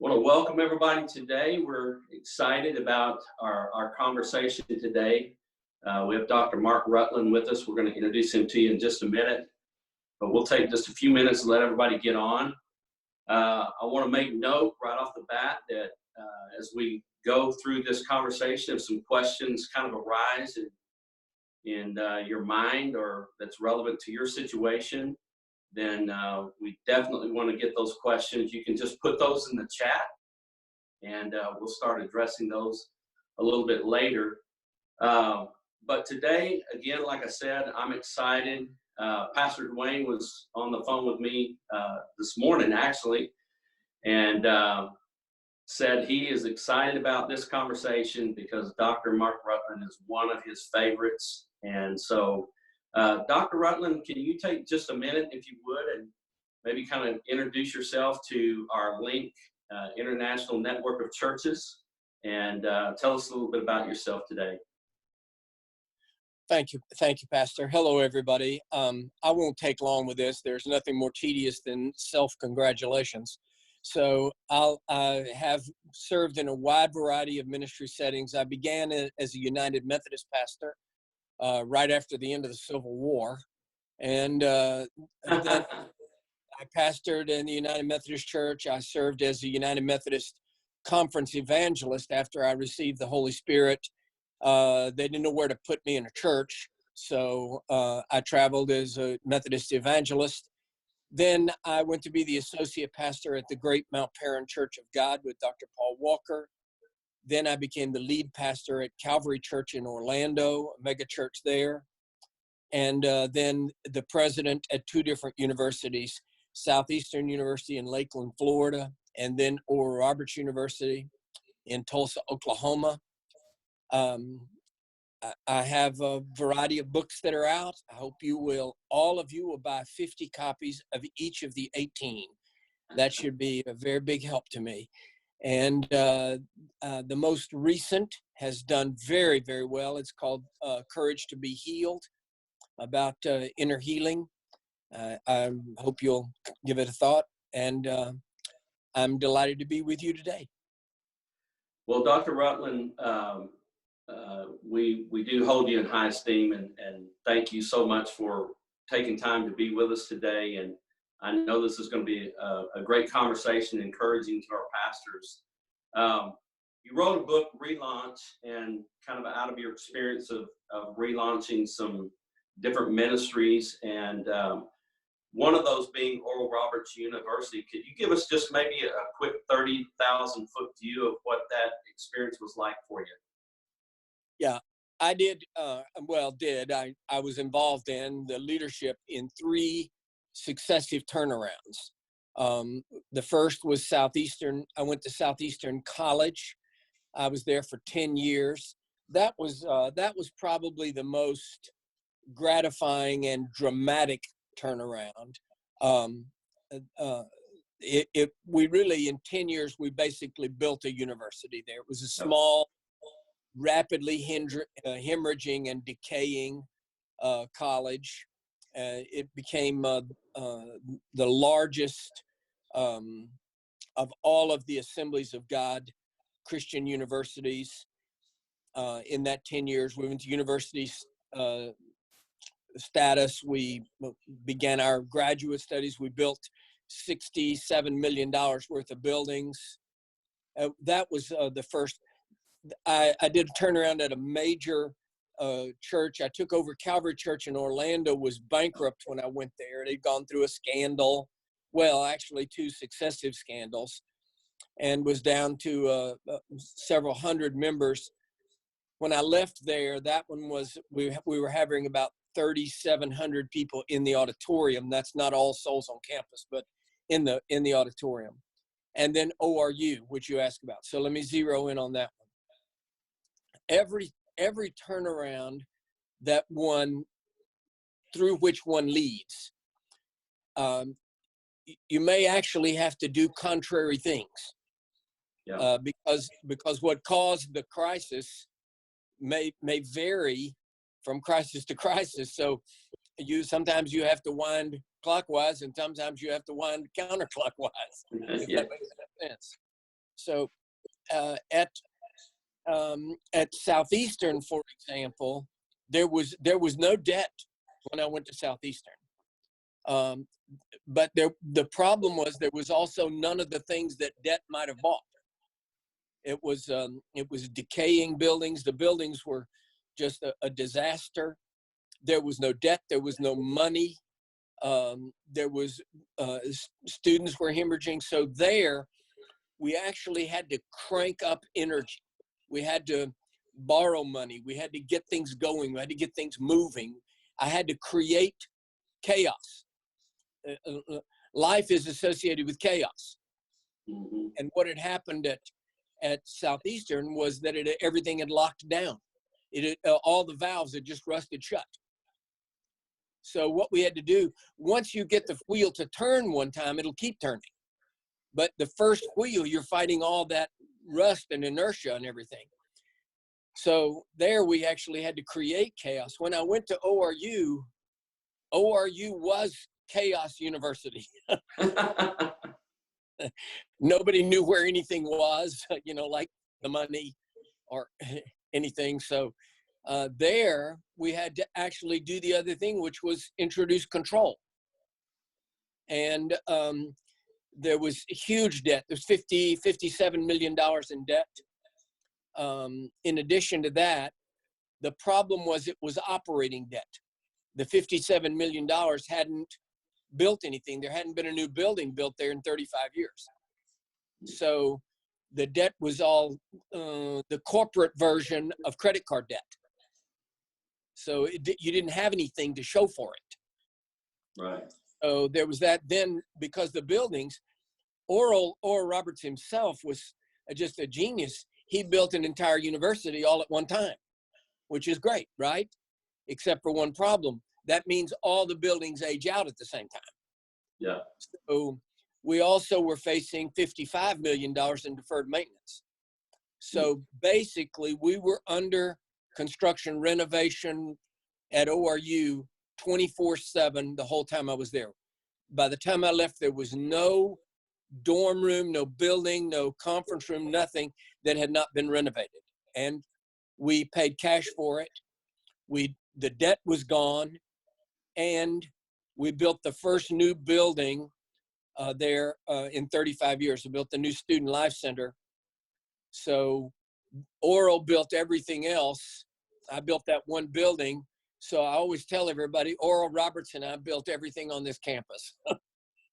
Want to welcome everybody today. We're excited about our conversation today. We have Dr. Mark Rutland with us. We're going to introduce him to you in just a minute, but we'll take just a few minutes to let everybody get on. I want to make note right off the bat that as we go through this conversation, if some questions kind of arise in your mind or that's relevant to your situation, then we definitely want to get those questions. You can just put those in the chat, and we'll start addressing those a little bit later. But today, again, like I said, I'm excited. Pastor Dwayne was on the phone with me this morning, actually, and said he is excited about this conversation because Dr. Mark Rutland is one of his favorites. And so, Dr. Rutland, can you take just a minute, if you would, and maybe kind of introduce yourself to our Link International Network of Churches, and tell us a little bit about yourself today. Thank you, Pastor. Hello, everybody. I won't take long with this. There's nothing more tedious than self-congratulations. So I have served in a wide variety of ministry settings. I began as a United Methodist pastor right after the end of the Civil War. And then I pastored in the United Methodist Church. I served as a United Methodist Conference evangelist after I received the Holy Spirit. They didn't know where to put me in a church, so I traveled as a Methodist evangelist. Then I went to be the associate pastor at the Great Mount Paran Church of God with Dr. Paul Walker. Then I became the lead pastor at Calvary Church in Orlando, a mega church there. And then the president at two different universities, Southeastern University in Lakeland, Florida, and then Oral Roberts University in Tulsa, Oklahoma. I have a variety of books that are out. I hope all of you will buy 50 copies of each of the 18. That should be a very big help to me. And the most recent has done very, very well. It's called Courage to be Healed, about inner healing. I hope you'll give it a thought. And I'm delighted to be with you today. Well, Dr. Rutland, we do hold you in high esteem, and thank you so much for taking time to be with us today. And I know this is going to be a great conversation, encouraging to our pastors. You wrote a book, Relaunch, and kind of out of your experience of relaunching some different ministries, and one of those being Oral Roberts University. Could you give us just maybe a quick 30,000-foot view of what that experience was like for you? Yeah, I did. I was involved in the leadership in 3 successive turnarounds. The first was Southeastern. I went to Southeastern College. I was there for 10 years. That was probably the most gratifying and dramatic turnaround. We really, in 10 years, we basically built a university there. It was a small, rapidly hemorrhaging and decaying college. It became the largest of all of the Assemblies of God Christian universities. In that 10 years, we went to university status. We began our graduate studies. We built $67 million worth of buildings. That was the first. I did a turnaround at a major church. I took over Calvary Church in Orlando, was bankrupt when I went there. They'd gone through a scandal, well, actually 2 successive scandals, and was down to several hundred members. When I left there, that one was, we were having about 3,700 people in the auditorium. That's not all souls on campus, but in the auditorium. And then ORU, which you asked about. So let me zero in on that one. Every turnaround that through which one leads, you may actually have to do contrary things. Yeah. Because what caused the crisis may vary from crisis to crisis. So sometimes you have to wind clockwise, and sometimes you have to wind counterclockwise. If that makes sense. So uh, at at Southeastern, for example, there was no debt when I went to Southeastern. Um, but the problem was there was also none of the things that debt might have bought. It was decaying buildings. The buildings were just a disaster. There was no debt. There was no money. There was students were hemorrhaging. So there, we actually had to crank up energy. We had to borrow money. We had to get things going. We had to get things moving. I had to create chaos. Life is associated with chaos. Mm-hmm. And what had happened at Southeastern was that everything had locked down. All the valves had just rusted shut. So what we had to do, once you get the wheel to turn one time, it'll keep turning. But the first wheel, you're fighting all that rust and inertia and everything. So there we actually had to create chaos. When I went to ORU was Chaos University. Nobody knew where anything was, like the money or anything. So there we had to actually do the other thing, which was introduce control. And there was huge debt. There's $57 million in debt. In addition to that, the problem was it was operating debt. The $57 million hadn't built anything. There hadn't been a new building built there in 35 years. So the debt was all the corporate version of credit card debt. So you didn't have anything to show for it. Right. So there was that. Then because the buildings, Oral Roberts himself was just a genius. He built an entire university all at one time, which is great, right? Except for one problem. That means all the buildings age out at the same time. Yeah. So we also were facing $55 million in deferred maintenance. So basically we were under construction renovation at ORU 24/7 the whole time I was there. By the time I left, there was no dorm room, no building, no conference room, nothing that had not been renovated. And we paid cash for it. The debt was gone, and we built the first new building there in 35 years. We built the new Student Life Center. So Oral built everything else. I built that one building. So I always tell everybody, Oral Roberts and I built everything on this campus.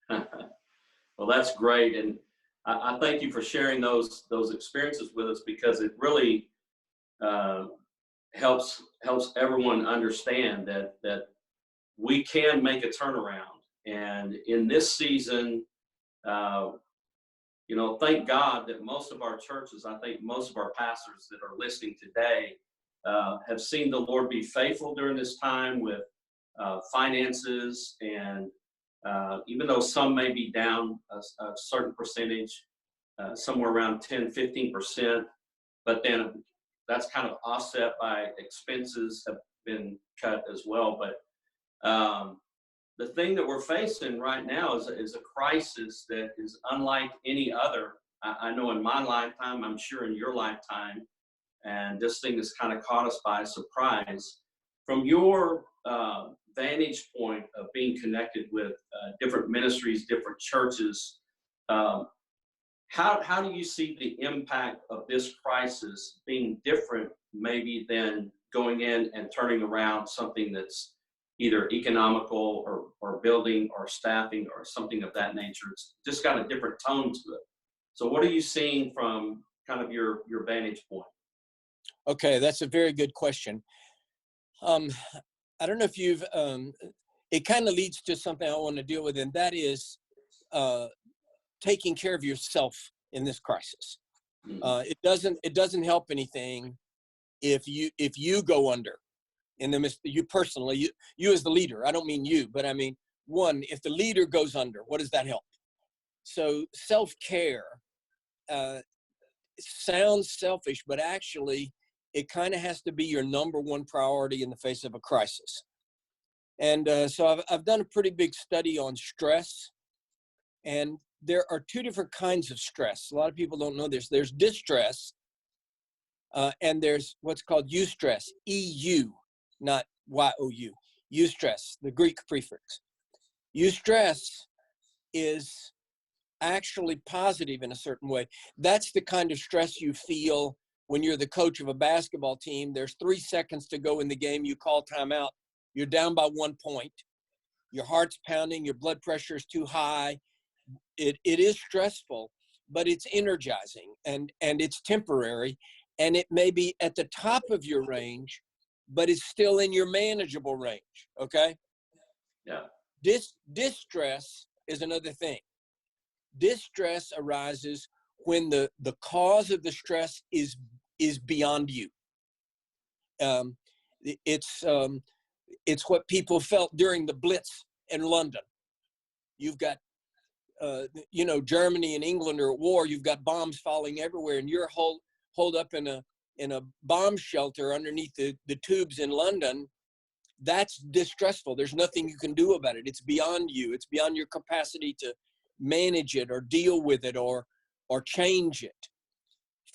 Well, that's great. And I thank you for sharing those experiences with us, because it really helps everyone understand that we can make a turnaround. And in this season, thank God that most of our churches, I think most of our pastors that are listening today, have seen the Lord be faithful during this time with finances. And even though some may be down a certain percentage, somewhere around 10-15%, but then that's kind of offset by expenses have been cut as well. But the thing that we're facing right now is a crisis that is unlike any other. I know in my lifetime, I'm sure in your lifetime, and this thing has kind of caught us by surprise. From your vantage point of being connected with different ministries, different churches, how do you see the impact of this crisis being different maybe than going in and turning around something that's either economical or building or staffing or something of that nature? It's just got a different tone to it. So what are you seeing from kind of your vantage point? Okay, that's a very good question. I don't know if you've, it kind of leads to something I want to deal with, and that is taking care of yourself in this crisis. It doesn't help anything if you go under in the midst, you personally, you as the leader. I don't mean you, but I mean, one, if the leader goes under, what does that help? So self-care sounds selfish, but actually it kind of has to be your number one priority in the face of a crisis. And so I've done a pretty big study on stress And there are two different kinds of stress. A lot of people don't know this. There's distress, and there's what's called eustress, E-U, not Y-O-U, eustress, the Greek prefix. Eustress is actually positive in a certain way. That's the kind of stress you feel when you're the coach of a basketball team. There's 3 seconds to go in the game. You call timeout. You're down by 1 point. Your heart's pounding. Your blood pressure is too high. It is stressful, but it's energizing, and it's temporary, and it may be at the top of your range, but it's still in your manageable range. Okay. Yeah. Distress is another thing. Distress arises when the cause of the stress is beyond you. It's what people felt during the Blitz in London. You've got Germany and England are at war. You've got bombs falling everywhere, and you're holed up in a bomb shelter underneath the tubes in London. That's distressful. There's nothing you can do about it. It's beyond you. It's beyond your capacity to manage it or deal with it or change it.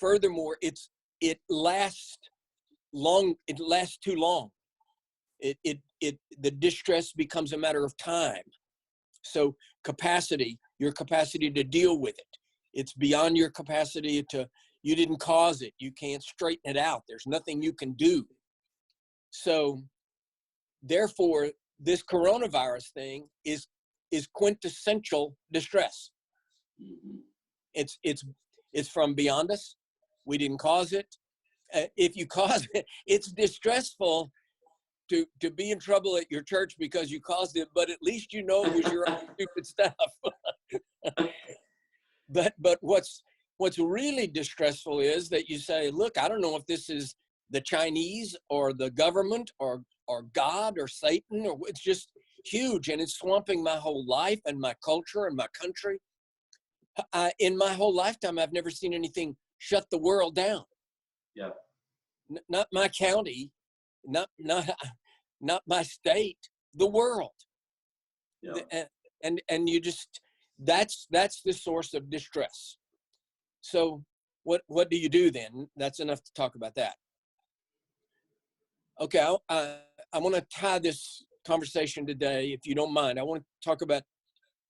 Furthermore, it lasts long. It lasts too long. The distress becomes a matter of time. So your capacity to deal with it, it's beyond your capacity you didn't cause it. You can't straighten it out. There's nothing you can do. So therefore, this coronavirus thing is quintessential distress. Mm-hmm. It's from beyond us. We didn't cause it. If you cause it, it's distressful to be in trouble at your church because you caused it, but at least you know it was your own stupid stuff. But what's really distressful is that you say, look, I don't know if this is the Chinese or the government or God or Satan, or it's just huge, and it's swamping my whole life and my culture and my country. In my whole lifetime, I've never seen anything shut the world down. Yeah. Not my county, not my state, the world. Yeah. And you just, that's the source of distress. So what do you do then? That's enough to talk about that. Okay, I want to tie this conversation today, if you don't mind. I want to talk about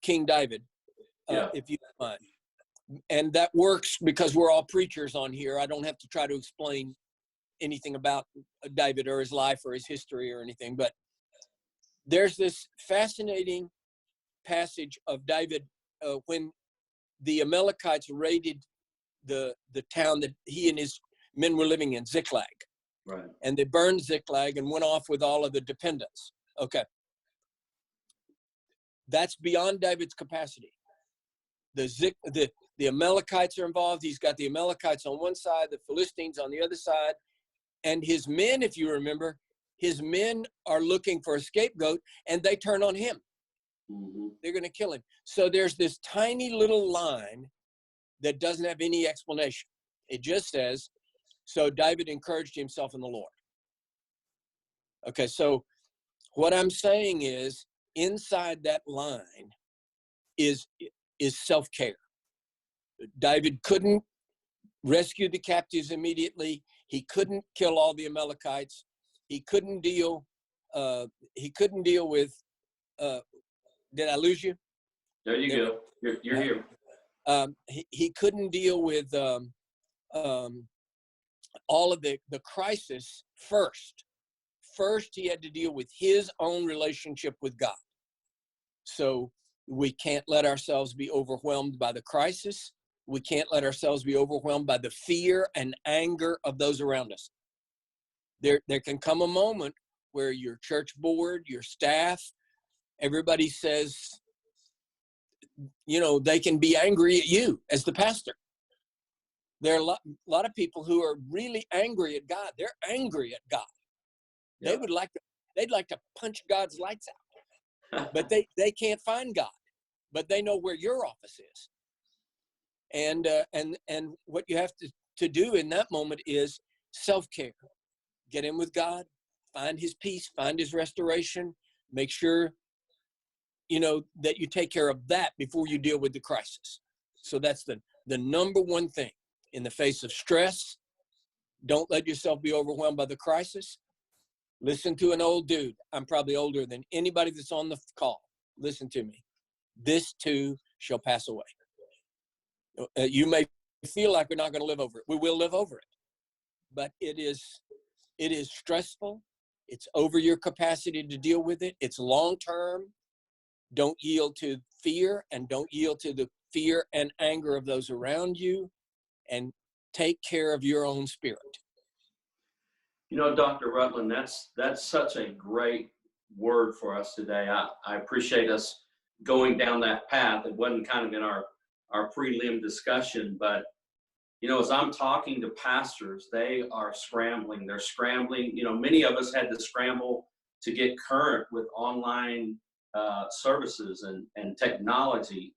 King David, if you don't mind. And that works because we're all preachers on here. I don't have to try to explain anything about David or his life or his history or anything. But there's this fascinating passage of David when the Amalekites raided the town that he and his men were living in, Ziklag. Right. And they burned Ziklag and went off with all of the dependents. Okay. That's beyond David's capacity. The Amalekites are involved. He's got the Amalekites on one side, the Philistines on the other side. And his men, if you remember, his men are looking for a scapegoat, and they turn on him. Mm-hmm. They're going to kill him. So there's this tiny little line that doesn't have any explanation. It just says, so David encouraged himself in the Lord. Okay, so what I'm saying is, inside that line is self-care. David couldn't rescue the captives immediately. He couldn't kill all the Amalekites. He couldn't deal with, did I lose you? There you go. You're here. He couldn't deal with all of the crisis first. First, he had to deal with his own relationship with God. So we can't let ourselves be overwhelmed by the crisis. We can't let ourselves be overwhelmed by the fear and anger of those around us. There can come a moment where your church board, your staff, everybody says, they can be angry at you as the pastor. There are a lot of people who are really angry at God. They're angry at God. Yep. They'd like to punch God's lights out, but they can't find God, but they know where your office is. And what you have to do in that moment is self-care. Get in with God, find his peace, find his restoration, make sure that you take care of that before you deal with the crisis. So that's the number one thing in the face of stress. Don't let yourself be overwhelmed by the crisis. Listen to an old dude. I'm probably older than anybody that's on the call. Listen to me. This too shall pass away. You may feel like we're not going to live over it. We will live over it. But it is stressful. It's over your capacity to deal with it. It's long-term. Don't yield to fear, and don't yield to the fear and anger of those around you, and take care of your own spirit. Dr. Rutland, that's such a great word for us today. I appreciate us going down that path. It wasn't kind of in our prelim discussion, but as I'm talking to pastors, they are scrambling. They're scrambling. Many of us had to scramble to get current with online services and technology.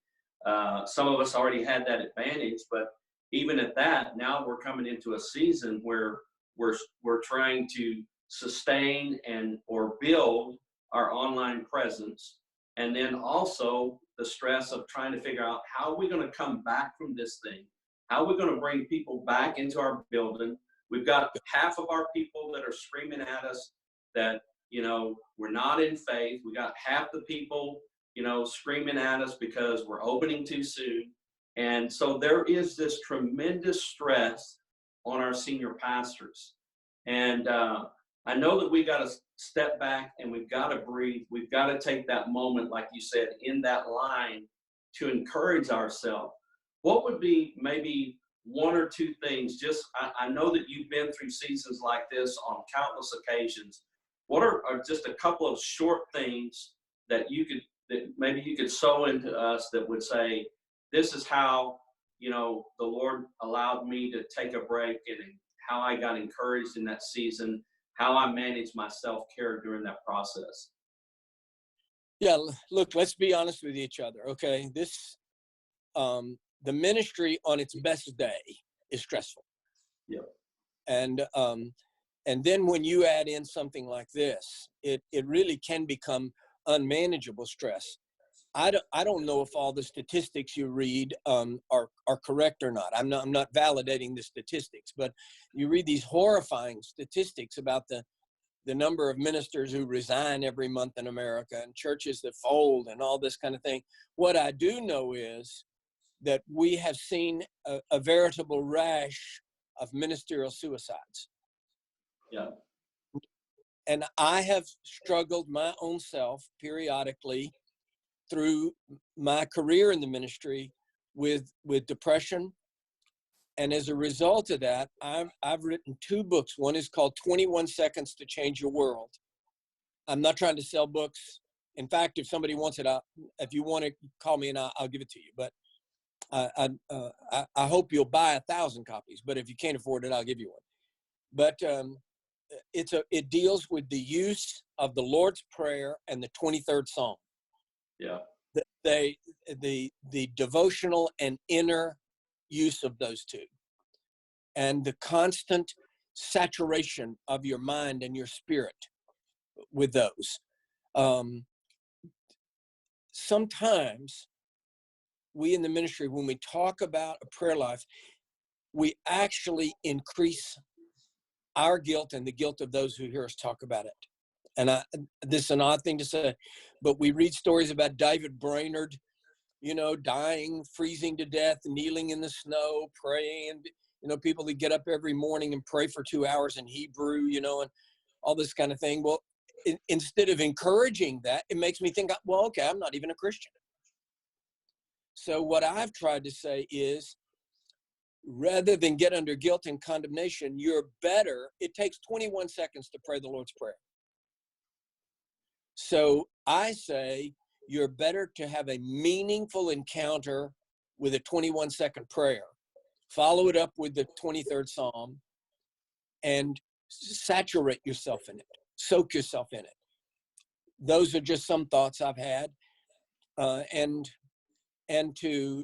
Some of us already had that advantage, but even at that, now we're coming into a season where we're trying to sustain or build our online presence, and then also the stress of trying to figure out how are we going to come back from this thing. How are we going to bring people back into our building? We've got half of our people that are screaming at us that, we're not in faith. We got half the people, screaming at us because we're opening too soon. And so there is this tremendous stress on our senior pastors. And I know that we got to step back and we've got to breathe. We've got to take that moment, like you said, in that line to encourage ourselves. What would be maybe one or two things? I know that you've been through seasons like this on countless occasions. What are just a couple of short things that maybe you could sow into us that would say, this is how, the Lord allowed me to take a break, and how I got encouraged in that season, how I managed my self-care during that process? Yeah, look, let's be honest with each other, okay? The ministry on its best day is stressful. Yeah. And then when you add in something like this, it really can become unmanageable stress. I don't know if all the statistics you read are correct or not. I'm not validating the statistics, but you read these horrifying statistics about the number of ministers who resign every month in America, and churches that fold, and all this kind of thing. What I do know is that we have seen a veritable rash of ministerial suicides. Yeah. And I have struggled my own self periodically through my career in the ministry with depression. And as a result of that, I've written 2 books. One is called 21 Seconds to Change Your World. I'm not trying to sell books. In fact, if somebody wants it, if you want to call me and I'll give it to you. But I hope you'll buy 1,000 copies. But if you can't afford it, I'll give you one. But it deals with the use of the Lord's Prayer and the 23rd Psalm. Yeah. The devotional and inner use of those two, and the constant saturation of your mind and your spirit with those. Sometimes we in the ministry, when we talk about a prayer life, we actually increase our guilt and the guilt of those who hear us talk about it. And this is an odd thing to say, but we read stories about David Brainerd, dying, freezing to death, kneeling in the snow, praying, people that get up every morning and pray for 2 hours in Hebrew, and all this kind of thing. Well, instead of encouraging that, it makes me think, well, okay, I'm not even a Christian. So what I've tried to say is, rather than get under guilt and condemnation, you're better. It takes 21 seconds to pray the Lord's Prayer. So I say you're better to have a meaningful encounter with a 21-second prayer, follow it up with the 23rd Psalm, and saturate yourself in it, soak yourself in it. Those are just some thoughts I've had. And to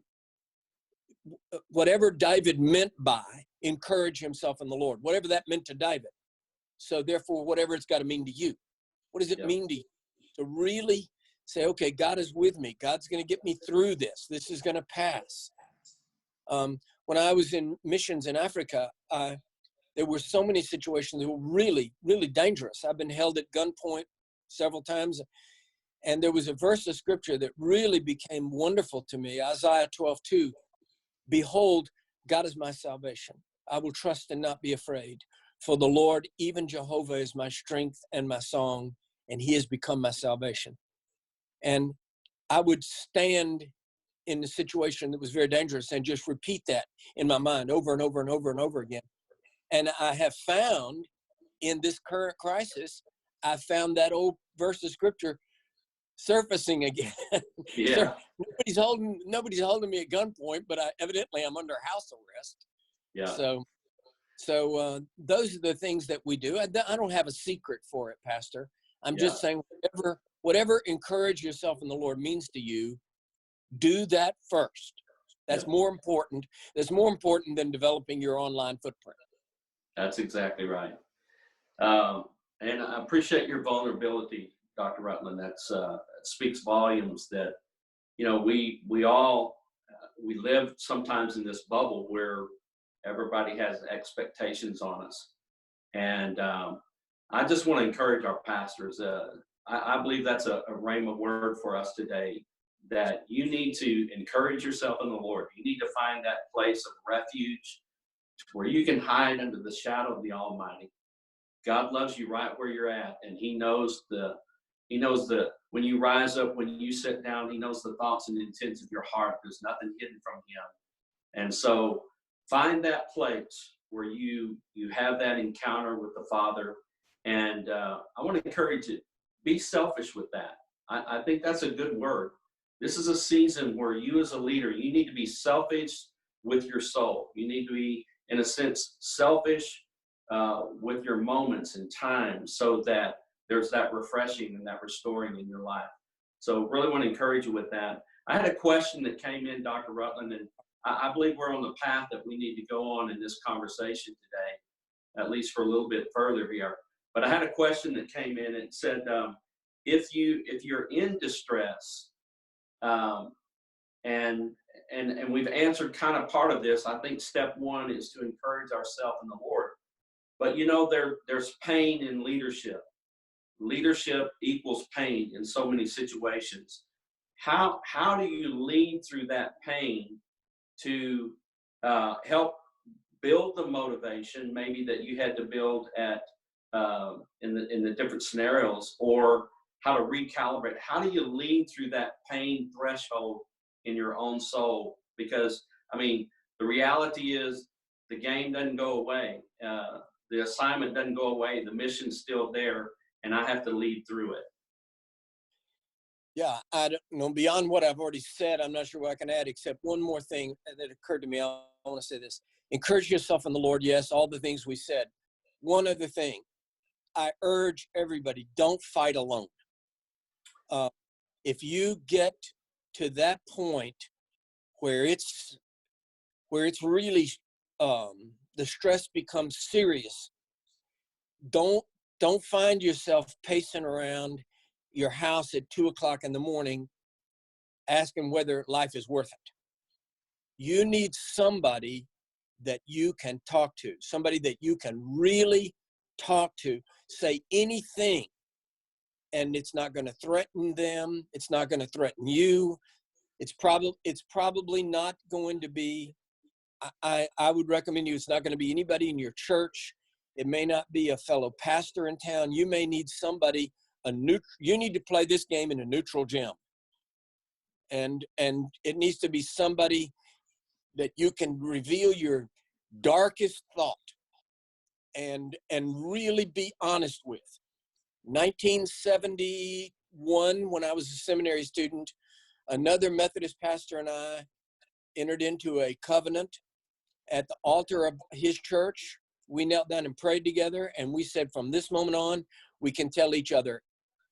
whatever David meant by encourage himself in the Lord, whatever that meant to David. So therefore, whatever it's got to mean to you. What does it mean to you? To really say, okay, God is with me. God's going to get me through this. This is going to pass. When I was in missions in Africa, there were so many situations that were really, really dangerous. I've been held at gunpoint several times. And there was a verse of scripture that really became wonderful to me, Isaiah 12:2. Behold, God is my salvation. I will trust and not be afraid. For the Lord, even Jehovah, is my strength and my song, and he has become my salvation. And I would stand in a situation that was very dangerous and just repeat that in my mind over and over and over and over again. And I have found in this current crisis, I found that old verse of scripture surfacing again. Yeah. Nobody's holding me at gunpoint, but evidently I'm under house arrest. Yeah. So those are the things that we do. I don't have a secret for it, Pastor. I'm just saying whatever encourage yourself in the Lord means to you, do that first. That's more important. That's more important than developing your online footprint. That's exactly right. And I appreciate your vulnerability, Dr. Rutland. That's speaks volumes that, you know, we all we live sometimes in this bubble where everybody has expectations on us. And I just want to encourage our pastors. I believe that's a rhema word for us today, that you need to encourage yourself in the Lord. You need to find that place of refuge where you can hide under the shadow of the Almighty. God loves you right where you're at, and he knows when you rise up, when you sit down, he knows the thoughts and intents of your heart. There's nothing hidden from him. And so find that place where you have that encounter with the Father. And I want to encourage you, be selfish with that. I think that's a good word. This is a season where you as a leader, you need to be selfish with your soul. You need to be, in a sense, selfish with your moments and time, so that there's that refreshing and that restoring in your life. So really want to encourage you with that. I had a question that came in, Dr. Rutland, and I believe we're on the path that we need to go on in this conversation today, at least for a little bit further here. But I had a question that came in and said, if you're in distress, and we've answered kind of part of this. I think step one is to encourage ourselves in the Lord. But you know, there's pain in leadership. Leadership equals pain in so many situations. How do you lead through that pain to help build the motivation maybe that you had to build at in the different scenarios, or how to recalibrate? How do you lead through that pain threshold in your own soul? Because I mean, the reality is the game doesn't go away. The assignment doesn't go away. The mission's still there, and I have to lead through it. Yeah, I don't know, beyond what I've already said, I'm not sure what I can add, except one more thing that occurred to me. I want to say this. Encourage yourself in the Lord. Yes, all the things we said. One other thing. I urge everybody, don't fight alone. If you get to that point where it's really the stress becomes serious, don't find yourself pacing around your house at 2:00 in the morning asking whether life is worth it. You need somebody that you can talk to, somebody that you can really talk to, say anything, and it's not going to threaten them. It's not going to threaten you. It's probably not going to be, I would recommend you, it's not going to be anybody in your church. It may not be a fellow pastor in town. You may need somebody, you need to play this game in a neutral gym. And it needs to be somebody that you can reveal your darkest thought and really be honest with. 1971, when I was a seminary student, another Methodist pastor and I entered into a covenant at the altar of his church. We knelt down and prayed together, and we said, from this moment on, we can tell each other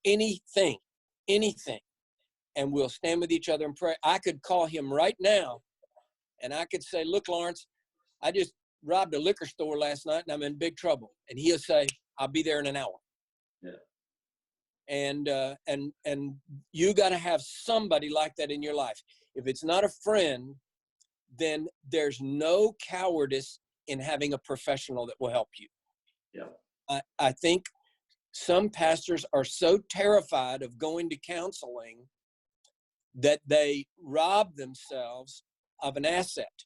anything, and we'll stand with each other and pray. I could call him right now, and I could say, look, Lawrence, I just robbed a liquor store last night, and I'm in big trouble. And he'll say, I'll be there in an hour. Yeah. and you got to have somebody like that in your life. If it's not a friend, then there's no cowardice in having a professional that will help you. Yeah. I think some pastors are so terrified of going to counseling that they rob themselves of an asset.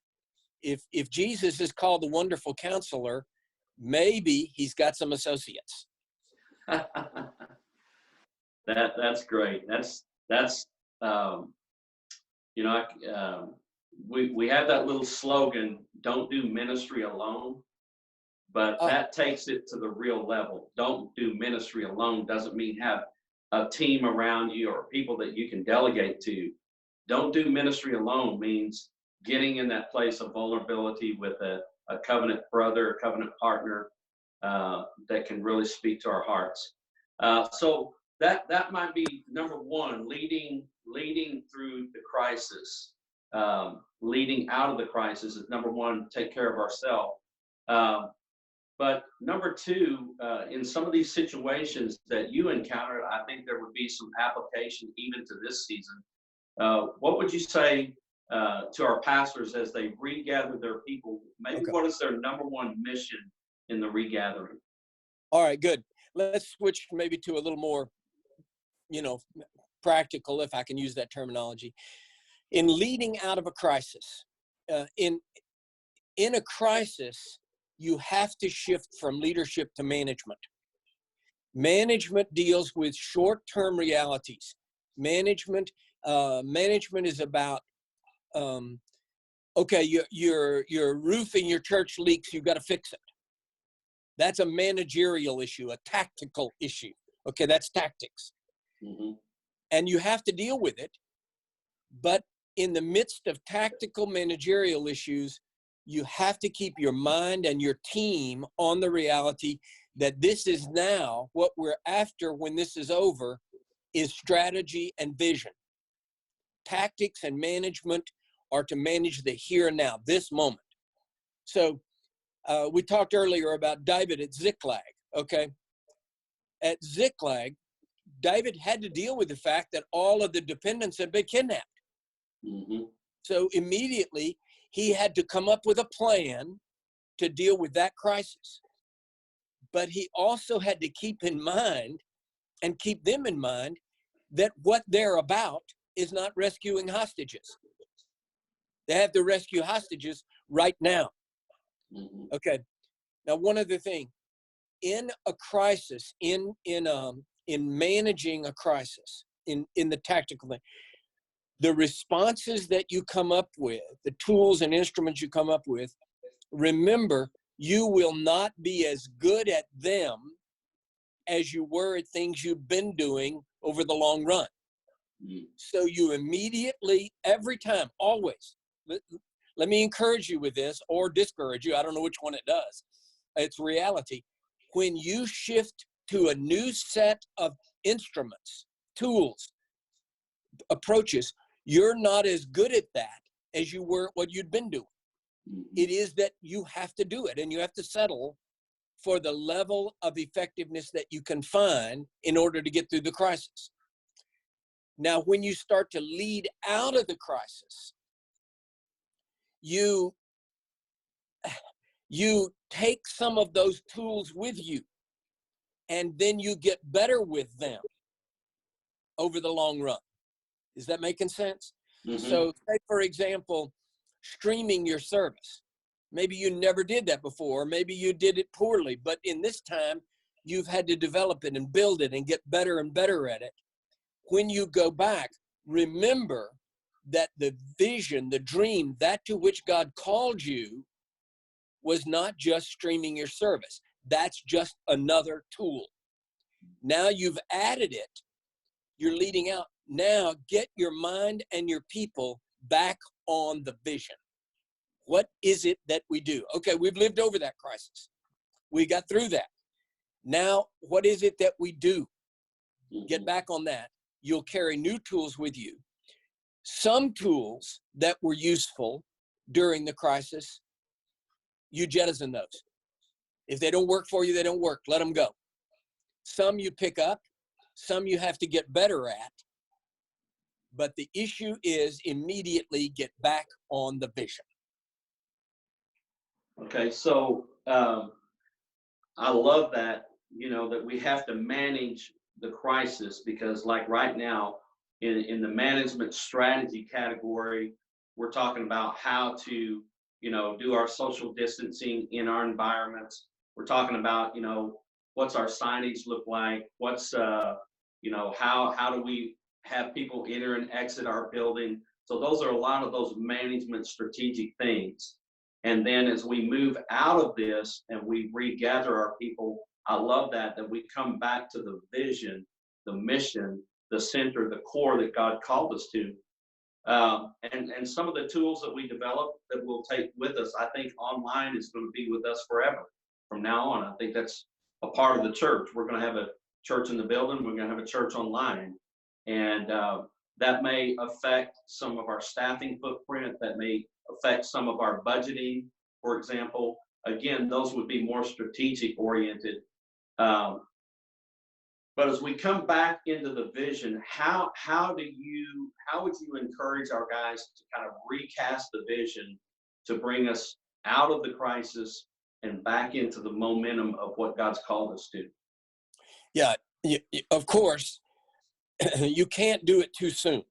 If Jesus is called the Wonderful Counselor, maybe he's got some associates. That's great. That's you know, we have that little slogan, don't do ministry alone, but that takes it to the real level. Don't do ministry alone doesn't mean have a team around you or people that you can delegate to. Don't do ministry alone means getting in that place of vulnerability with a covenant brother, a covenant partner that can really speak to our hearts. So that might be number one, leading through the crisis. Leading out of the crisis is number one, take care of ourselves. But number two, in some of these situations that you encountered, I think there would be some application even to this season. What would you say to our pastors as they regather their people? Maybe Okay. What is their number one mission in the regathering? All right, good. Let's switch maybe to a little more, practical, if I can use that terminology. In leading out of a crisis, in a crisis, you have to shift from leadership to management. Management deals with short-term realities. Management is about, okay, your roof in your church leaks, you've got to fix it. That's a managerial issue, a tactical issue. Okay, that's tactics. Mm-hmm. And you have to deal with it. But in the midst of tactical managerial issues, you have to keep your mind and your team on the reality that this is now what we're after when this is over is strategy and vision. Tactics and management are to manage the here and now, this moment. So we talked earlier about David at Ziklag, okay? At Ziklag, David had to deal with the fact that all of the dependents had been kidnapped. Mm-hmm. So immediately, he had to come up with a plan to deal with that crisis. But he also had to keep in mind and keep them in mind that what they're about is not rescuing hostages. They have to rescue hostages right now. Mm-hmm. Okay. Now, one other thing, in a crisis, in managing a crisis, in the tactical thing, the responses that you come up with, the tools and instruments you come up with, remember, you will not be as good at them as you were at things you've been doing over the long run. Mm-hmm. So you immediately, every time, always, let me encourage you with this or discourage you. I don't know which one it does. It's reality. When you shift to a new set of instruments, tools, approaches, you're not as good at that as you were what you'd been doing. Mm-hmm. It is that you have to do it, and you have to settle for the level of effectiveness that you can find in order to get through the crisis. Now, when you start to lead out of the crisis, you take some of those tools with you, and then you get better with them over the long run. Is that making sense? Mm-hmm. So, say, for example, streaming your service. Maybe you never did that before. Maybe you did it poorly, but in this time, you've had to develop it and build it and get better and better at it. When you go back, remember that the vision, the dream, that to which God called you was not just streaming your service. That's just another tool. Now you've added it. You're leading out. Now get your mind and your people back on the vision. What is it that we do? Okay, we've lived over that crisis. We got through that. Now, what is it that we do? Get back on that. You'll carry new tools with you. Some tools that were useful during the crisis, you jettison those. If they don't work for you, they don't work. Let them go. Some you pick up Some you have to get better at. But the issue is immediately get back on the vision. Okay, so I love that, that we have to manage the crisis, because like right now in the management strategy category, we're talking about how to, do our social distancing in our environments. We're talking about, what's our signage look like? What's, how do we have people enter and exit our building? So those are a lot of those management strategic things. And then as we move out of this and we regather our people, I love that we come back to the vision, the mission, the center, the core that God called us to. And some of the tools that we develop that we'll take with us, I think online is going to be with us forever from now on. I think that's a part of the church. We're going to have a church in the building. We're going to have a church online. And that may affect some of our staffing footprint. That may affect some of our budgeting, for example. Again, those would be more strategic oriented. But as we come back into the vision, how would you encourage our guys to kind of recast the vision to bring us out of the crisis and back into the momentum of what God's called us to? Yeah, of course, you can't do it too soon.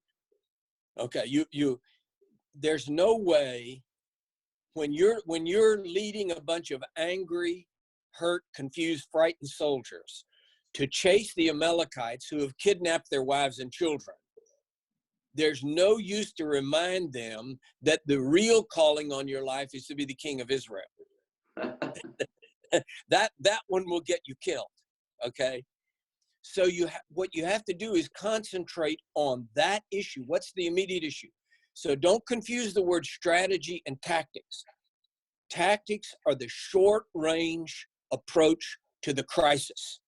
Okay, there's no way when you're leading a bunch of angry, hurt, confused, frightened soldiers to chase the Amalekites who have kidnapped their wives and children. There's no use to remind them that the real calling on your life is to be the king of Israel. that one will get you killed. Okay. So what you have to do is concentrate on that issue. What's the immediate issue? So don't confuse the word strategy and tactics. Tactics are the short range approach to the crisis.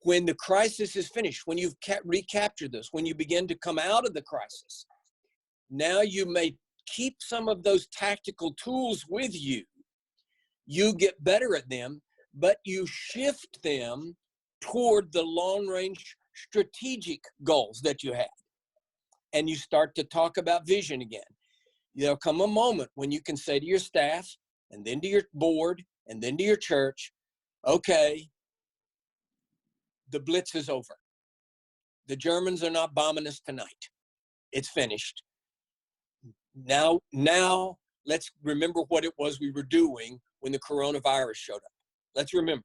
When the crisis is finished, when you've recaptured this, when you begin to come out of the crisis, now you may keep some of those tactical tools with you. You get better at them, but you shift them toward the long-range strategic goals that you have. And you start to talk about vision again. There'll come a moment when you can say to your staff, and then to your board, and then to your church, okay, the blitz is over. The Germans are not bombing us tonight. It's finished. Now let's remember what it was we were doing when the coronavirus showed up. Let's remember.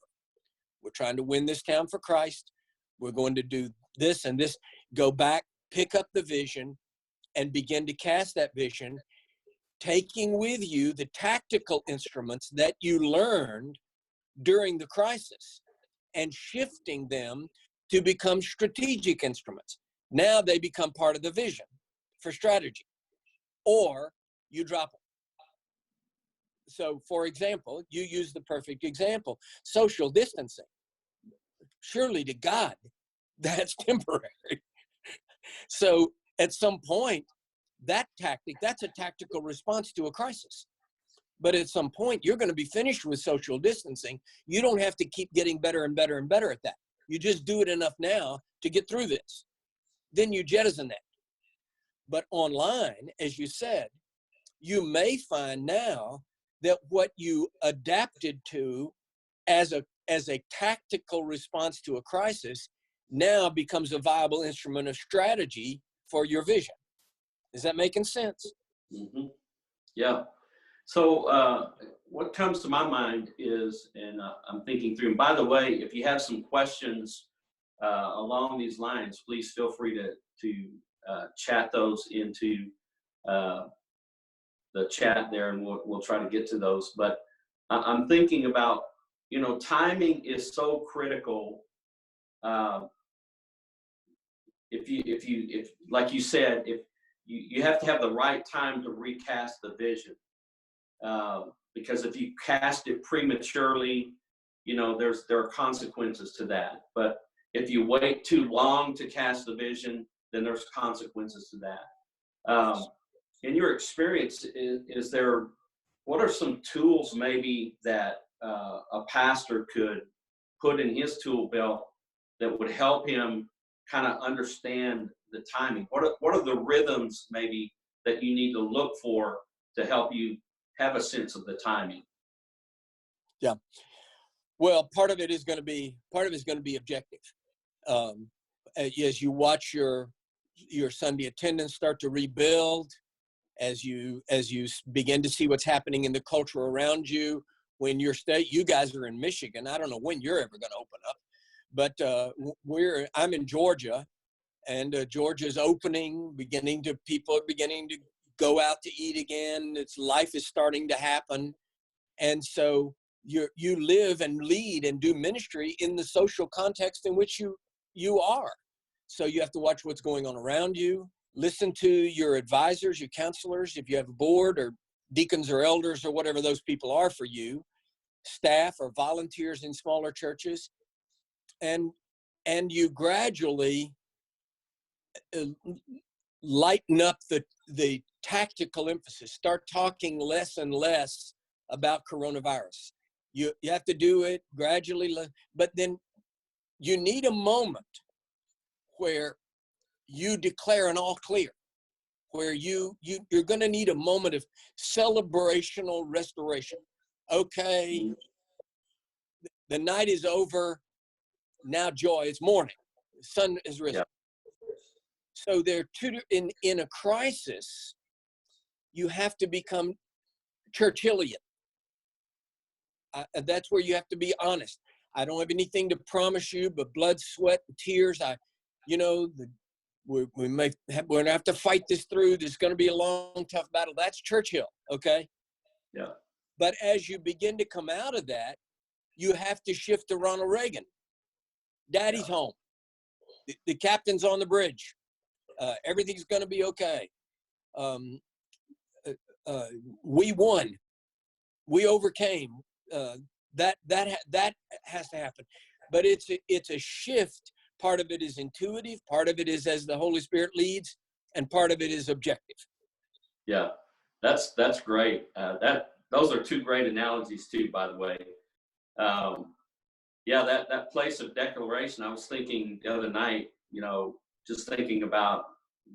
We're trying to win this town for Christ. We're going to do this and this. Go back, pick up the vision, and begin to cast that vision, taking with you the tactical instruments that you learned during the crisis and shifting them to become strategic instruments. Now they become part of the vision for strategy, or you drop them. So, for example, you use the perfect example, social distancing. Surely to God, that's temporary. So at some point, that's a tactical response to a crisis. But at some point, you're going to be finished with social distancing. You don't have to keep getting better and better and better at that. You just do it enough now to get through this. Then you jettison that. But online, as you said, you may find now that what you adapted to as a tactical response to a crisis now becomes a viable instrument of strategy for your vision. Is that making sense? Mm-hmm. Yeah. So what comes to my mind is, and I'm thinking through, and by the way, if you have some questions along these lines, please feel free to chat those into the chat there, and we'll try to get to those. But I'm thinking about, timing is so critical. If like you said, if you have to have the right time to recast the vision, because if you cast it prematurely, there are consequences to that. But if you wait too long to cast the vision, then there's consequences to that. In your experience, what are some tools maybe that a pastor could put in his tool belt that would help him kind of understand the timing? What are the rhythms maybe that you need to look for to help you have a sense of the timing? Yeah. Well, part of it is going to be objective. As you watch your Sunday attendance start to rebuild, as you begin to see what's happening in the culture around you, when you guys are in Michigan, I don't know when you're ever going to open up, but I'm in Georgia, and Georgia's opening, people are beginning to go out to eat again. Life is starting to happen, and so you live and lead and do ministry in the social context in which you are. So you have to watch what's going on around you. Listen to your advisors, your counselors, if you have a board, or deacons or elders or whatever those people are for you, staff or volunteers in smaller churches, and you gradually lighten up the tactical emphasis. Start talking less and less about coronavirus. You have to do it gradually, but then you need a moment where you declare an all clear, where you're going to need a moment of celebrational restoration. Okay, the night is over. Now joy, it's morning. The sun is risen. Yeah. So there are two, in a crisis, you have to become Churchillian. That's where you have to be honest. I don't have anything to promise you but blood, sweat, and tears. We're going to have to fight this through. There's going to be a long, tough battle. That's Churchill, okay? Yeah. But as you begin to come out of that, you have to shift to Ronald Reagan. Daddy's home. The captain's on the bridge. Everything's going to be okay. We won. We overcame. That has to happen. But it's a shift. Part of it is intuitive. Part of it is as the Holy Spirit leads, and part of it is objective. Yeah, that's great. Those are two great analogies too, by the way. Yeah, that place of declaration. I was thinking the other night, just thinking about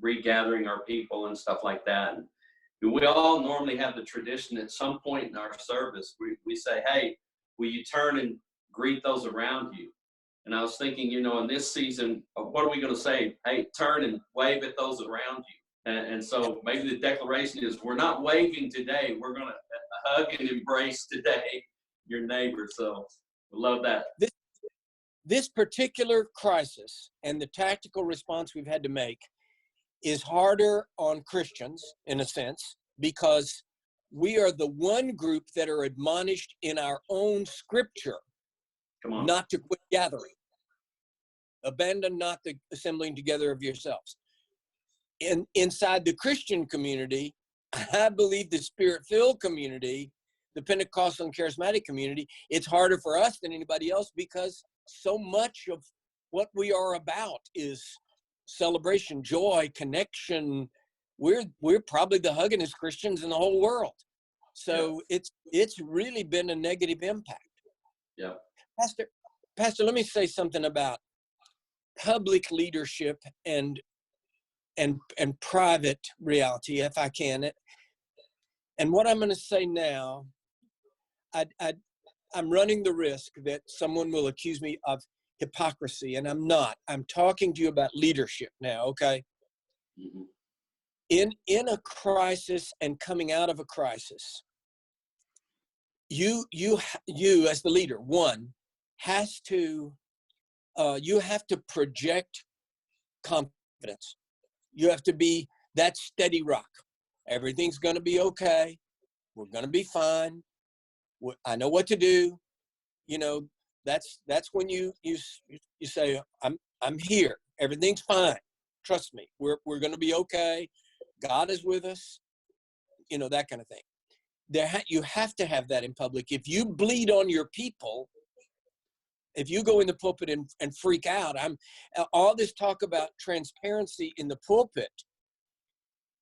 regathering our people and stuff like that. And we all normally have the tradition at some point in our service, we say, hey, will you turn and greet those around you? And I was thinking, in this season, what are we going to say? Hey, turn and wave at those around you. And so maybe the declaration is, we're not waving today. We're going to hug and embrace today your neighbor. So I love that. This particular crisis and the tactical response we've had to make is harder on Christians, in a sense, because we are the one group that are admonished in our own scripture not to quit gathering. Abandon not the assembling together of yourselves. Inside the Christian community, I believe the Spirit-filled community, the Pentecostal and Charismatic community, it's harder for us than anybody else because so much of what we are about is celebration, joy, connection. We're probably the huggingest Christians in the whole world. So it's really been a negative impact. Yeah. Pastor, let me say something about public leadership and private reality, if I can. And what I'm going to say now, I'm running the risk that someone will accuse me of hypocrisy, and I'm not. I'm talking to you about leadership now, okay? Mm-hmm. In a crisis and coming out of a crisis, you as the leader, you have to project confidence. You have to be that steady rock. Everything's going to be okay. We're going to be fine. I know what to do. That's when you say, I'm here. Everything's fine. Trust me. We're going to be okay. God is with us. That kind of thing. You have to have that in public. If you bleed on your people, if you go in the pulpit and freak out, all this talk about transparency in the pulpit,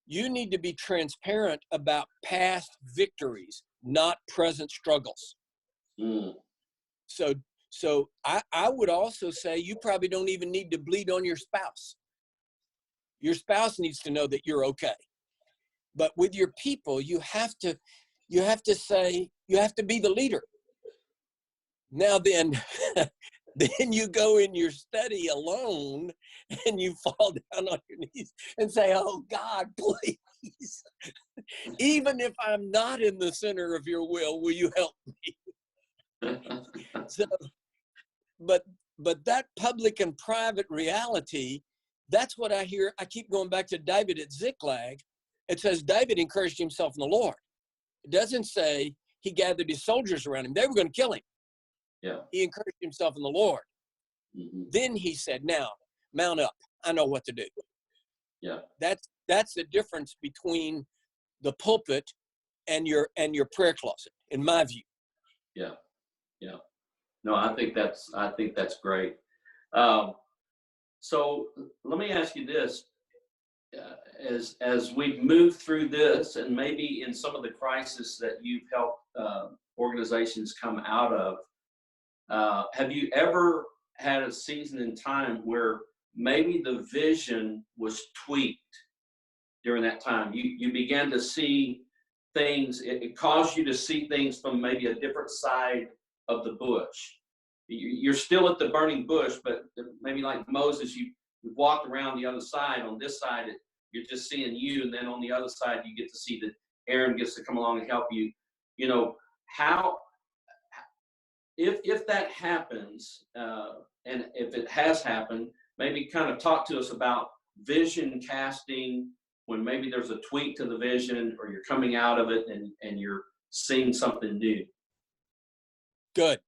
you need to be transparent about past victories, not present struggles. Mm. So So I would also say you probably don't even need to bleed on your spouse. Your spouse needs to know that you're okay. But with your people, you have to say, you have to be the leader. Now then, then you go in your study alone and you fall down on your knees and say, oh God, please, even if I'm not in the center of your will you help me? So, but that public and private reality, that's what I hear. I keep going back to David at Ziklag. It says David encouraged himself in the Lord. It doesn't say he gathered his soldiers around him. They were going to kill him. Yeah. He encouraged himself in the Lord. Mm-hmm. Then he said, now, mount up. I know what to do. Yeah. That's the difference between the pulpit and your prayer closet, in my view. Yeah. Yeah. No, I think that's great. So let me ask you this. As we've moved through this, and maybe in some of the crises that you've helped organizations come out of, have you ever had a season in time where maybe the vision was tweaked during that time? You began to see things, it caused you to see things from maybe a different side of the bush. You're still at the burning bush, but maybe like Moses, you walked around the other side. On this side, you're just seeing you, and then on the other side, you get to see that Aaron gets to come along and help you. You know, how, if that happens, and if it has happened, maybe kind of talk to us about vision casting, when maybe there's a tweak to the vision, or you're coming out of it and you're seeing something new. Good.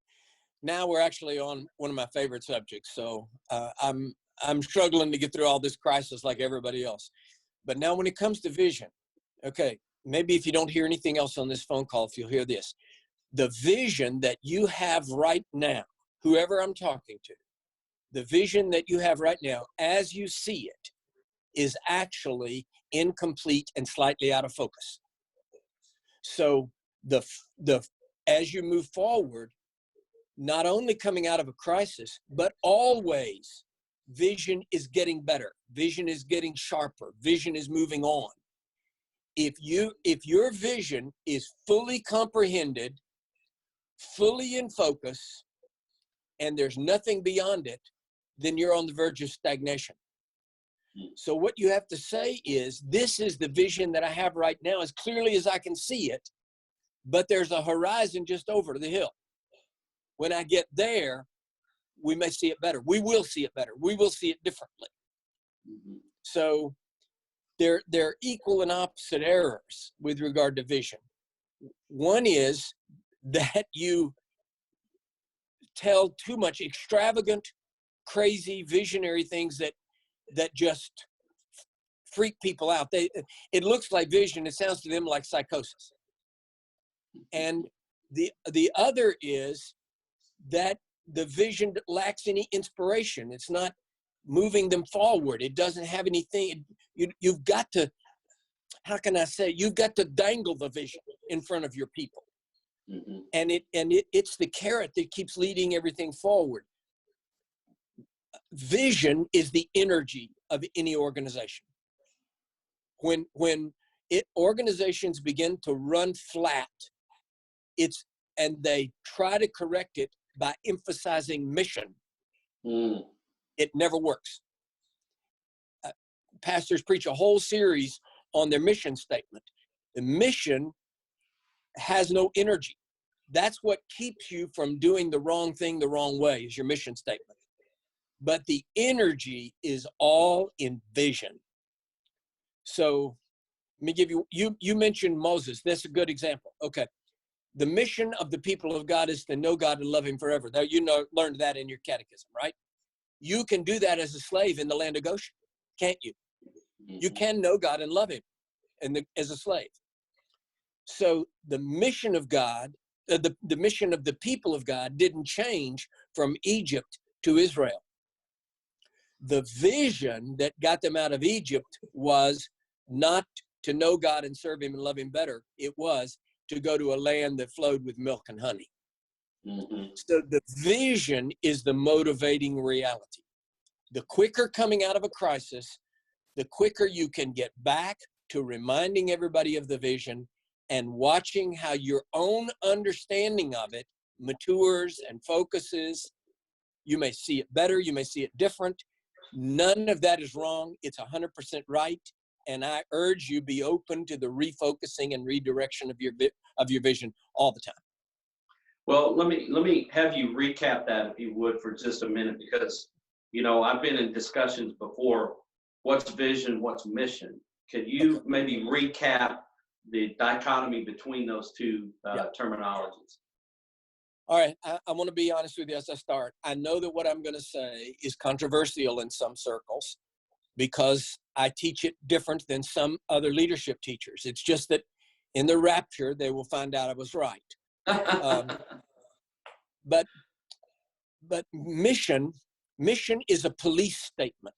Now we're actually on one of my favorite subjects. So I'm struggling to get through all this crisis like everybody else. But now when it comes to vision, okay, maybe if you don't hear anything else on this phone call, if you'll hear this, the vision that you have right now, whoever I'm talking to, the vision that you have right now, as you see it, is actually incomplete and slightly out of focus. So as you move forward, not only coming out of a crisis, but always vision is getting better. Vision is getting sharper. Vision is moving on. If your vision is fully comprehended, fully in focus, and there's nothing beyond it, then you're on the verge of stagnation. So what you have to say is, this is the vision that I have right now as clearly as I can see it, but there's a horizon just over the hill. When I get there, we may see it better. We will see it better. We will see it differently. Mm-hmm. So they're equal and opposite errors with regard to vision. One is that you tell too much extravagant, crazy, visionary things that just freak people out. It looks like vision. It sounds to them like psychosis. And the other is that the vision lacks any inspiration. It's not moving them forward. It doesn't have anything. You've got to, how can I say, you've got to dangle the vision in front of your people. Mm-hmm. And it's the carrot that keeps leading everything forward. Vision is the energy of any organization. When organizations begin to run flat, and they try to correct it by emphasizing mission. It never works. Pastors preach a whole series on their mission statement. The mission has no energy. That's what keeps you from doing the wrong thing the wrong way, is your mission statement. But the energy is all in vision. So let me give you mentioned Moses. That's a good example. Okay. The mission of the people of God is to know God and love him forever. Now, learned that in your catechism, right? You can do that as a slave in the land of Goshen, can't you? You can know God and love him as a slave. So the mission of God, the mission of the people of God didn't change from Egypt to Israel. The vision that got them out of Egypt was not to know God and serve him and love him better. It was to go to a land that flowed with milk and honey. Mhm. So the vision is the motivating reality. The quicker coming out of a crisis, the quicker you can get back to reminding everybody of the vision and watching how your own understanding of it matures and focuses. You may see it better, you may see it different. None of that is wrong. It's 100% right. And I urge you be open to the refocusing and redirection of your vision all the time. Well, let me have you recap that if you would for just a minute, because I've been in discussions before. What's vision? What's mission? Could you maybe recap the dichotomy between those two terminologies? All right, I want to be honest with you as I start. I know that what I'm going to say is controversial in some circles because I teach it different than some other leadership teachers. It's just that in the rapture, they will find out I was right. But mission is a police statement.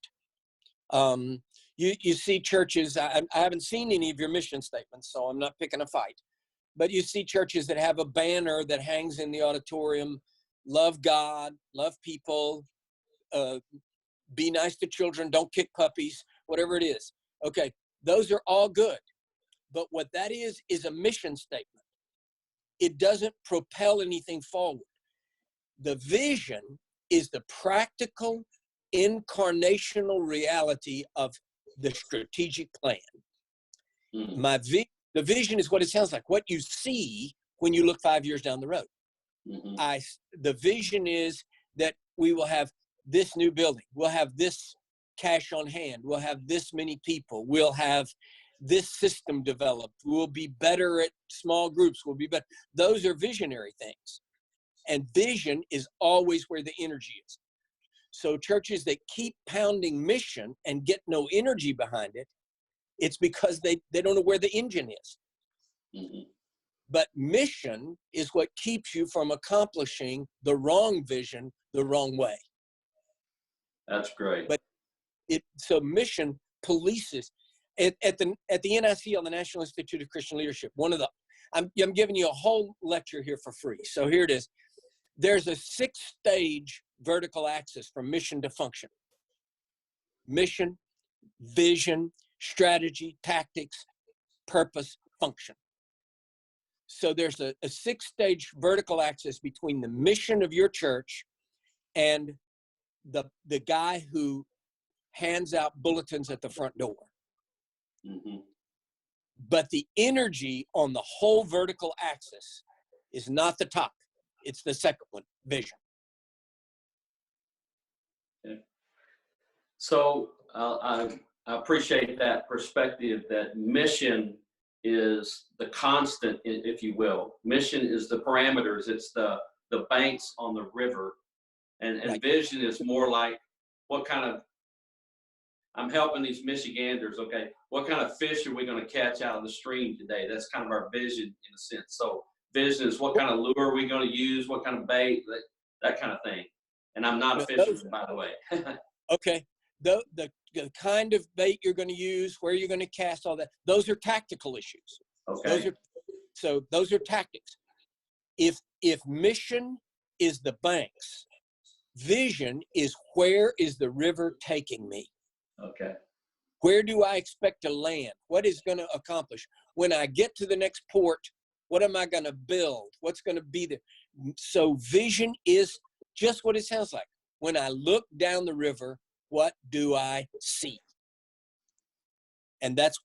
You see churches, I haven't seen any of your mission statements, so I'm not picking a fight. But you see churches that have a banner that hangs in the auditorium: love God, love people, be nice to children, don't kick puppies, whatever it is. Okay, those are all good. But what that is a mission statement. It doesn't propel anything forward. The vision is the practical, incarnational reality of the strategic plan. Mhm. The vision is what it sounds like, what you see when you look 5 years down the road. Mhm. The vision is that we will have this new building, we'll have this cash on hand, we'll have this many people, we'll have this system developed, we'll be better at small groups, we'll be better. Those are visionary things. And vision is always where the energy is. So churches that keep pounding mission and get no energy behind it, it's because they don't know where the engine is. Mhm. But mission is what keeps you from accomplishing the wrong vision the wrong way. That's great. But so mission polices at the NIC, on the National Institute of Christian Leadership. I'm giving you a whole lecture here for free. So here it is. There's a 6-stage vertical axis from mission to function: mission, vision, strategy, tactics, purpose, function. So there's a 6-stage vertical axis between the mission of your church and the guy who hands out bulletins at the front door. Mhm. But the energy on the whole vertical axis is not the top. It's the second one, vision. Okay. So I appreciate that perspective, that mission is the constant, if you will. Mission is the parameters. It's the banks on the river, and Right. vision is more like what kind of. I'm helping these Michiganders. Okay, what kind of fish are we going to catch out of the stream today? That's kind of our vision in a sense. So vision is what kind of lure are we going to use, what kind of bait, that kind of thing. And I'm not a fisherman, by the way. Okay. The kind of bait you're going to use, where you're going to cast, all that, those are tactical issues. Okay. Those are tactics. If mission is the banks, vision is where is the river taking me? Okay. Where do I expect to land? What is going to accomplish? When I get to the next port, what am I going to build? What's going to be there? So vision is just what it sounds like. When I look down the river, what do I see? And that's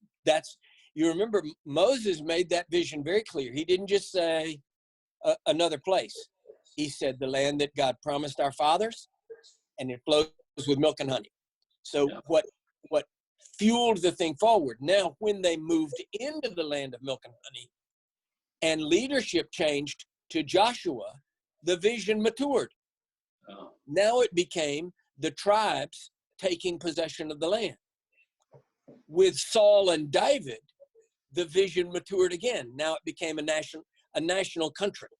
you remember Moses made that vision very clear. He didn't just say another place. He said the land that God promised our fathers, and it flows with milk and honey. So Yeah. what fueled the thing forward? Now, when they moved into the land of milk and honey, and leadership changed to Joshua, the vision matured. Oh. Now it became the tribes taking possession of the land. With Saul and David, the vision matured again. Now it became a national country.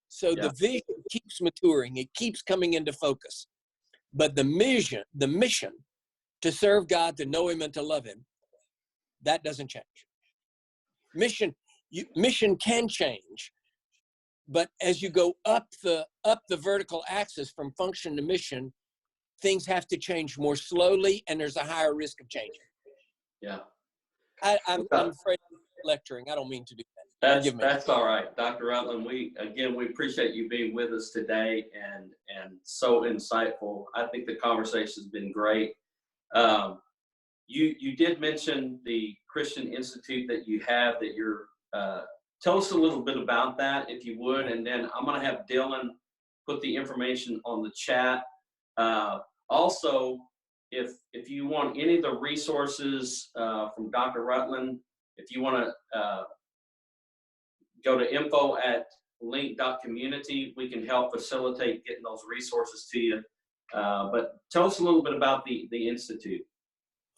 So Yeah. the vision keeps maturing. It keeps coming into focus. But the mission to serve God, to know him and to love him, that doesn't change. Mission can change, But as you go up the vertical axis from function to mission, things have to change more slowly, and there's a higher risk of changing. Yeah. I'm afraid of lecturing. I don't mean to do that. That's all right, Dr. Rutland. We appreciate you being with us today and so insightful. I think the conversation has been great. You did mention the Christian Institute that you have that you're. Tell us a little bit about that, if you would, and then I'm going to have Dylan put the information on the chat. Also, if you want any of the resources from Dr. Rutland, if you want to go to info@link.community, we can help facilitate getting those resources to you. But tell us a little bit about the Institute.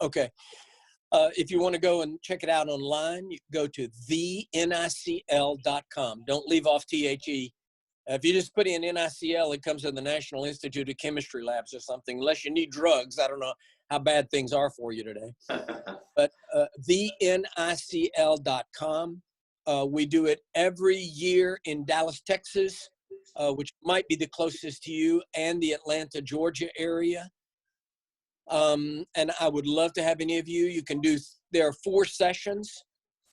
Okay. If you want to go and check it out online, you go to thenicl.com. Don't leave off THE. If you just put in NICL, it comes to the National Institute of Chemistry Labs or something, unless you need drugs. I don't know how bad things are for you today. But thenicl.com. We do it every year in Dallas, Texas, which might be the closest to you, and the Atlanta, Georgia area. And I would love to have any of you. There are 4 sessions,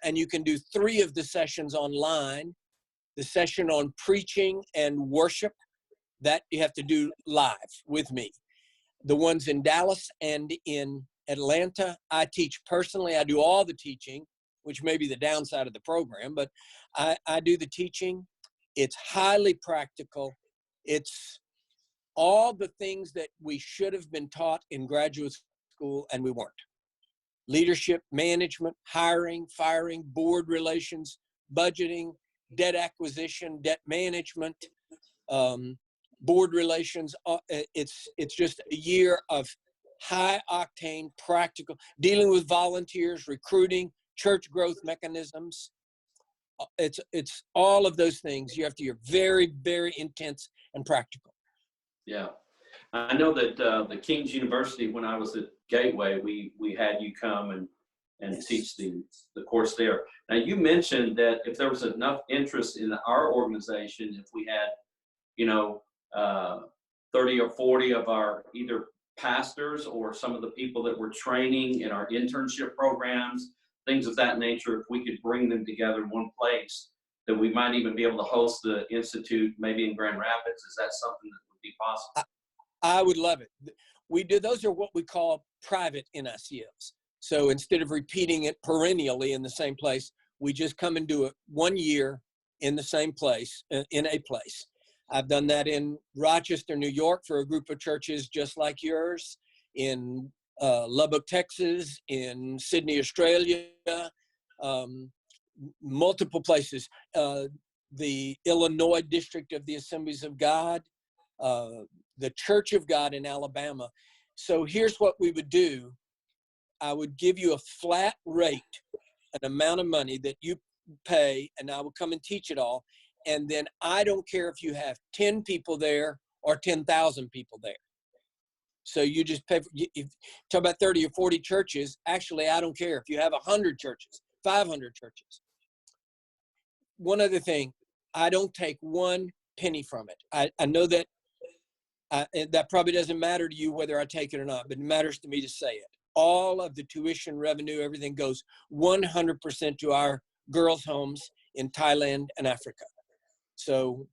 and you can do 3 of the sessions online. The session on preaching and worship, that you have to do live with me. The ones in Dallas and in Atlanta, I teach personally. I do all the teaching, which may be the downside of the program, but I do the teaching. It's highly practical. It's all the things that we should have been taught in graduate school, and we weren't. Leadership, management, hiring, firing, board relations, budgeting, debt acquisition, debt management, board relations. It's just a year of high octane, practical, dealing with volunteers, recruiting, church growth mechanisms. It's all of those things. You have to be very, very intense and practical. Yeah. I know that the King's University, when I was at Gateway, we had you come and Yes. teach the course there. Now, you mentioned that if there was enough interest in our organization, if we had, 30 or 40 of our either pastors or some of the people that we're training in our internship programs, things of that nature, if we could bring them together in one place, that we might even be able to host the Institute maybe in Grand Rapids. Is that something that would be possible? I would love it. Those are what we call private NICLs. So instead of repeating it perennially in the same place, we just come and do it 1 year in the same place, in a place. I've done that in Rochester, New York for a group of churches just like yours, in Lubbock, Texas, in Sydney, Australia, multiple places. The Illinois District of the Assemblies of God, the Church of God in Alabama. So here's what we would do. I would give you a flat rate, an amount of money that you pay, and I would come and teach it all. And then I don't care if you have 10 people there or 10,000 people there. So you just pay, talk about 30 or 40 churches. Actually, I don't care if you have 100 churches, 500 churches. One other thing, I don't take 1 penny from it. I know that that probably doesn't matter to you whether I take it or not, but it matters to me to say it. All of the tuition revenue, everything goes 100% to our girls' homes in Thailand and Africa. So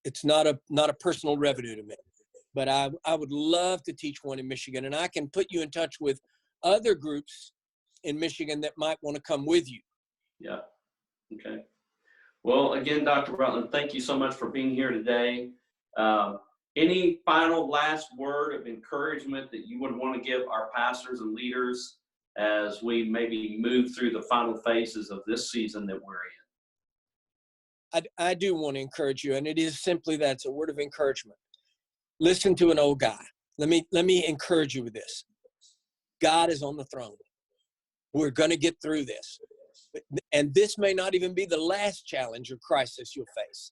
it's not a personal revenue to me, but I would love to teach one in Michigan, and I can put you in touch with other groups in Michigan that might want to come with you. Yeah. Okay. Well, again, Dr. Rutland, thank you so much for being here today. Any final last word of encouragement that you would want to give our pastors and leaders as we maybe move through the final phases of this season that we're in? I do want to encourage you, and it is simply that. It's a word of encouragement. Listen to an old guy. Let me encourage you with this. God is on the throne. We're going to get through this. And this may not even be the last challenge or crisis you'll face.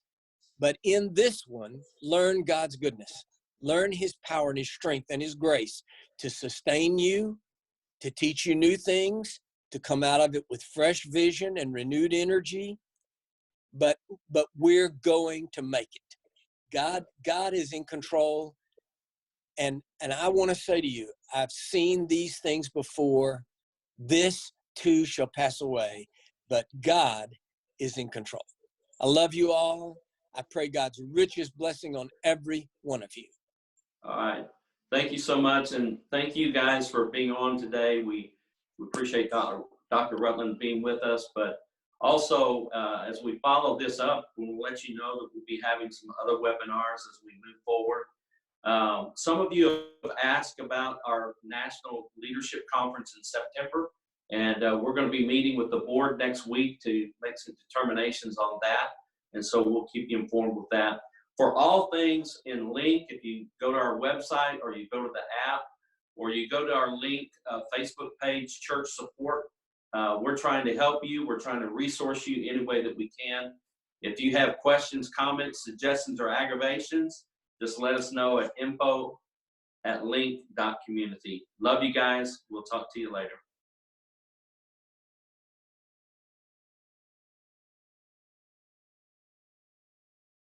But in this one, learn God's goodness. Learn his power and his strength and his grace to sustain you, to teach you new things, to come out of it with fresh vision and renewed energy. but we're going to make it. God is in control. And I want to say to you, I've seen these things before. This too shall pass away, but God is in control. I love you all. I pray God's richest blessing on every one of you. All right. Thank you so much. And thank you guys for being on today. We appreciate Dr. Rutland being with us, but also as we follow this up, we'll let you know that we'll be having some other webinars as we move forward. Some of you have asked about our National Leadership Conference in September, and we're going to be meeting with the board next week to make some determinations on that, and so we'll keep you informed with that. For all things in Link, if you go to our website or you go to the app or you go to our Link Facebook page, Church Support, we're trying to help you. We're trying to resource you any way that we can. If you have questions, comments, suggestions, or aggravations, just let us know at info@link.community. Love you guys. We'll talk to you later.